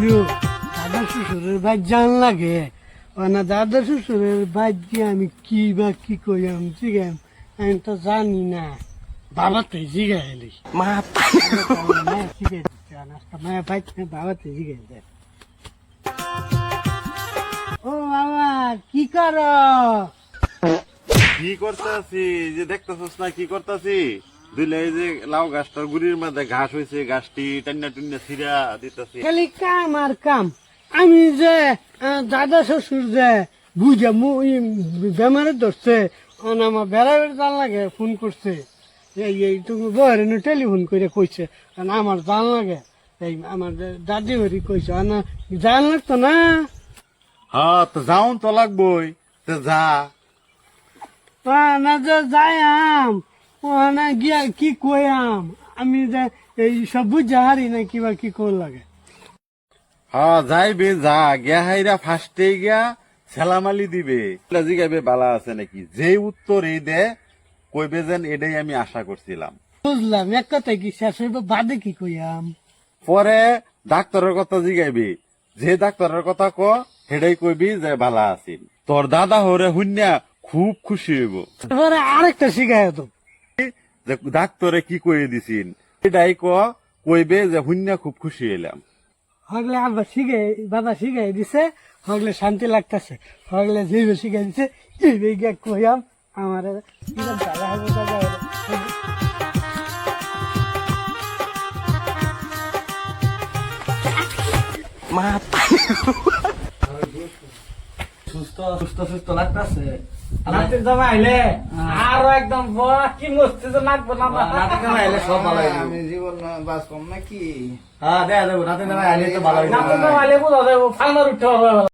হইলো দাদা শ্বশুরের বাদ জান লাগে না দাদা শ্বশুরের বাদ দিয়ে আমি কি বা কি কইম জিগাম আমি তো জানি না বাবাতে জিগাইলি মা মায়া জিগাই মায়া ভাই বাবাতে জিগাই দেয়। ও বাবা কি করো? কি করতেছি যে দেখতেছস না কি করতেছি দুইলে এই যে লাউ গাছটার গুড়ির মধ্যে ঘাস হয়েছে গাছটি টান্না টুন্না ছিঁড়া দিতেছি। খালি কাম আর কাম। আমি যে দাদা শ্বশুর যে বুঝে বেমারে ধরছে আমার বেড়াবেড় জান লাগে ফোন করছে এই তুমি বহরে টেলিফোন করে কইছে আমার জান লাগে এই আমার দাদি হরি কইছে না জান লাগতো না। হ্যাঁ তো যাওন তো লাগবই তো যা। না যে যাইম না গিয়া কি কইয়াম আমি যে এই সব বুঝে হারি না কিবা কি কর লাগে। হ্যাঁ যাইবে যা গিয়া হাইরা ফার্স্টে গিয়া সেলামালি দিবে জিগাইবে বালা আছে নাকি যে উত্তর এই দে কইবে যেন এটাই আমি আশা করছিলাম। বুঝলাম এক কথায় কি শেষ হইব বাদে কি কইয়াম। পরে ডাক্তারের কথা জিগাইবি যে ডাক্তারের কথা ক সেটাই কইবি যে বালা আছিল। তোর দাদা হরে হুন্যা খুব খুশি হইব এবারে আরেকটা শিখায় তো যে ডাক্তারে কি কইয়ে দিছিন এটাই কইবে যে হুন্যা খুব খুশি হইলাম। হগলে আবার শিখাই বাবা শিখাই দিছে হগলে শান্তি লাগতেছে হগলে যেভাবে শিখাই দিছে এইভাবে গিয়া কইয়াম আমার কিরম জ্বালা হবে দাদা মা সুস্থ সুস্থ সুস্থ লাগতেছে নাতির জামা আইলে আরো একদম কি মস্তি যে নাকবো না নাতি জামা আইলে সব ভালো হয়ে যাবে। আমি জীবন বাস কম নাকি হ্যাঁ দেখা যাবো নাতি জামা আইলে তো ভালো হয়ে নাতির যাবে। জামা আইলে বোঝা যাবো ফার্মার উঠতে হবে